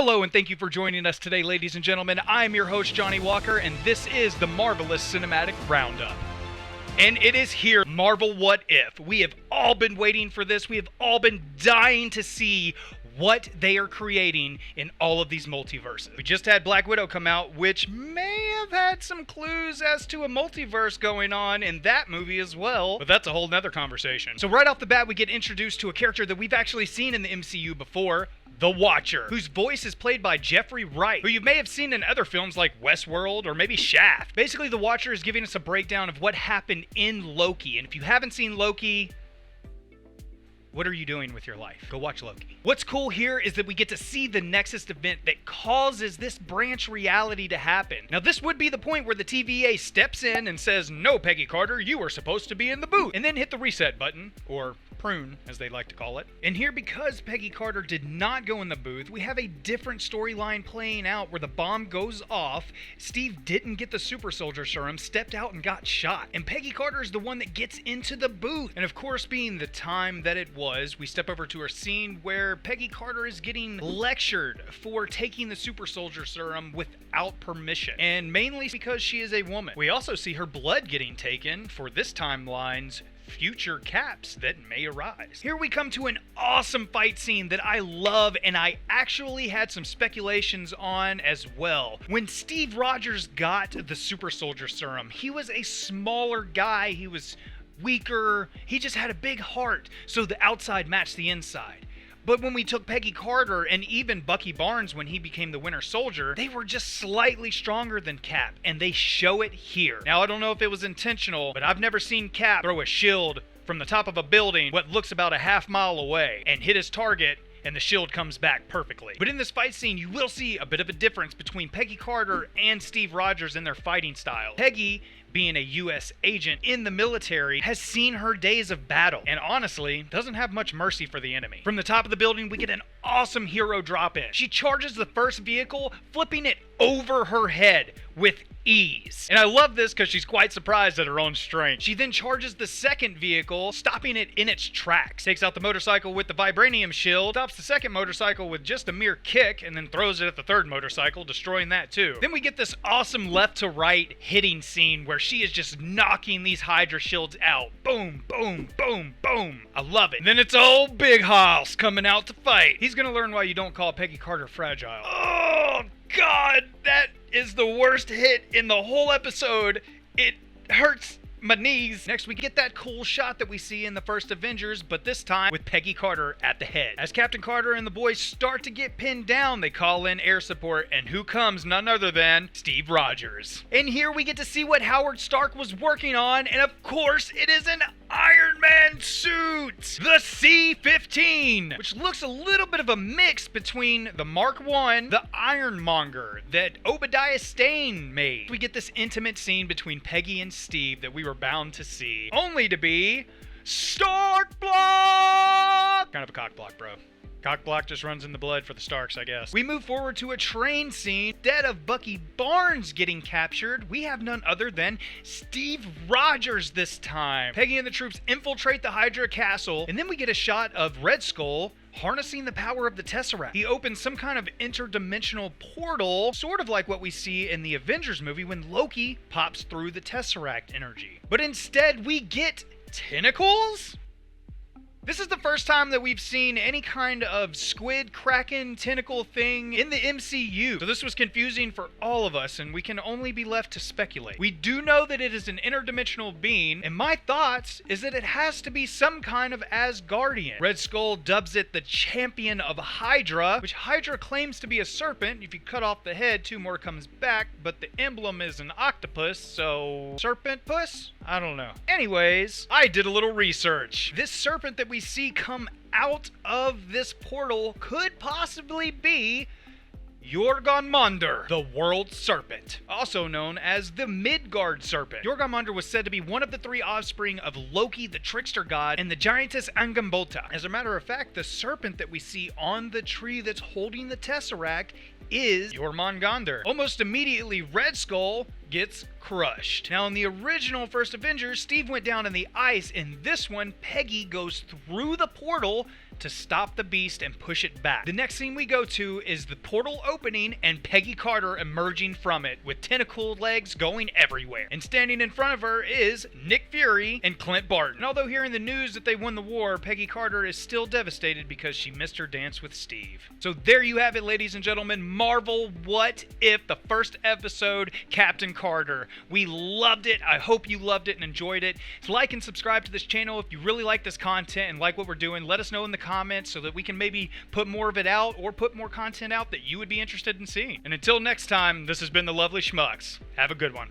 Hello and thank you for joining us today, ladies and gentlemen. I'm your host, Johnny Walker, and this is the Marvelous Cinematic Roundup. And it is here, Marvel What If. We have all been waiting for this. We have all been dying to see what they are creating in all of these multiverses. We just had Black Widow come out, which may have had some clues as to a multiverse going on in that movie as well, but that's a whole nother conversation. So right off the bat, we get introduced to a character that we've actually seen in the MCU before, the Watcher, whose voice is played by Jeffrey Wright, who you may have seen in other films like Westworld or maybe Shaft. Basically, the Watcher is giving us a breakdown of what happened in Loki, and if you haven't seen Loki, what are you doing with your life? Go watch Loki. What's cool here is that we get to see the Nexus event that causes this branch reality to happen. Now, this would be the point where the TVA steps in and says, "No, Peggy Carter, you were supposed to be in the booth," and then hit the reset button, or prune, as they like to call it. And here, because Peggy Carter did not go in the booth, we have a different storyline playing out where the bomb goes off, Steve didn't get the super soldier serum, stepped out and got shot, and Peggy Carter is the one that gets into the booth. And of course, being the time that it was, we step over to a scene where Peggy Carter is getting lectured for taking the super soldier serum without permission, and mainly because she is a woman. We also see her blood getting taken for this timeline's future caps that may arise. Here we come to an awesome fight scene that I love, and I actually had some speculations on as well. When Steve Rogers got the super soldier serum, he was a smaller guy, he was weaker, he just had a big heart, so the outside matched the inside. But when we took Peggy Carter and even Bucky Barnes when he became the Winter Soldier, they were just slightly stronger than Cap, and they show it here. Now, I don't know if it was intentional, but I've never seen Cap throw a shield from the top of a building what looks about a half-mile away and hit his target, and the shield comes back perfectly. But in this fight scene, you will see a bit of a difference between Peggy Carter and Steve Rogers in their fighting style. Peggy, being a U.S. agent in the military, has seen her days of battle, and honestly, doesn't have much mercy for the enemy. From the top of the building, we get an awesome hero drop-in. She charges the first vehicle, flipping it over her head with ease. And I love this because she's quite surprised at her own strength. She then charges the second vehicle, stopping it in its tracks. Takes out the motorcycle with the vibranium shield, stops the second motorcycle with just a mere kick, and then throws it at the third motorcycle, destroying that too. Then we get this awesome left to right hitting scene where she is just knocking these Hydra shields out. Boom, boom, boom, boom. I love it. And then it's old Big House coming out to fight. He's gonna learn why you don't call Peggy Carter fragile. Oh God, that is the worst hit in the whole episode. It hurts my knees. Next, we get that cool shot that we see in the first Avengers, but this time with Peggy Carter at the head. As Captain Carter and the boys start to get pinned down, they call in air support, and who comes? None other than Steve Rogers. And here we get to see what Howard Stark was working on, and of course, it is an Iron Man suit! The C-15! Which looks a little bit of a mix between the Mark I, the Ironmonger that Obadiah Stane made. We get this intimate scene between Peggy and Steve that we were bound to see, only to be Stark Block! Kind of a cock block, bro. Cock block just runs in the blood for the Starks, I guess. We move forward to a train scene. Instead of Bucky Barnes getting captured, we have none other than Steve Rogers this time. Peggy and the troops infiltrate the Hydra castle, and then we get a shot of Red Skull harnessing the power of the Tesseract. He opens some kind of interdimensional portal, sort of like what we see in the Avengers movie when Loki pops through the Tesseract energy. But instead, we get tentacles? This is the first time that we've seen any kind of squid, kraken, tentacle thing in the MCU. So this was confusing for all of us, and we can only be left to speculate. We do know that it is an interdimensional being, and my thoughts is that it has to be some kind of Asgardian. Red Skull dubs it the champion of Hydra, which Hydra claims to be a serpent. If you cut off the head, two more comes back, but the emblem is an octopus, so serpent puss? I don't know. Anyways, I did a little research. This serpent that we see come out of this portal could possibly be Jormungandr, the World Serpent, also known as the Midgard Serpent. Jormungandr was said to be one of the three offspring of Loki, the trickster god, and the giantess Angrboda. As a matter of fact, the serpent that we see on the tree that's holding the Tesseract is Jormungandr. Almost immediately, Red Skull gets crushed. Now, in the original First Avengers, Steve went down in the ice. In this one, Peggy goes through the portal to stop the beast and push it back. The next scene we go to is the portal opening and Peggy Carter emerging from it with tentacle legs going everywhere. And standing in front of her is Nick Fury and Clint Barton. And although hearing the news that they won the war, Peggy Carter is still devastated because she missed her dance with Steve. So there you have it, ladies and gentlemen. Marvel What If, the first episode, Captain Carter. We loved it. I hope you loved it and enjoyed it. Like and subscribe to this channel if you really like this content and like what we're doing. Let us know in the comments so that we can maybe put more of it out or put more content out that you would be interested in seeing. And until next time, this has been the Lovely Schmucks. Have a good one.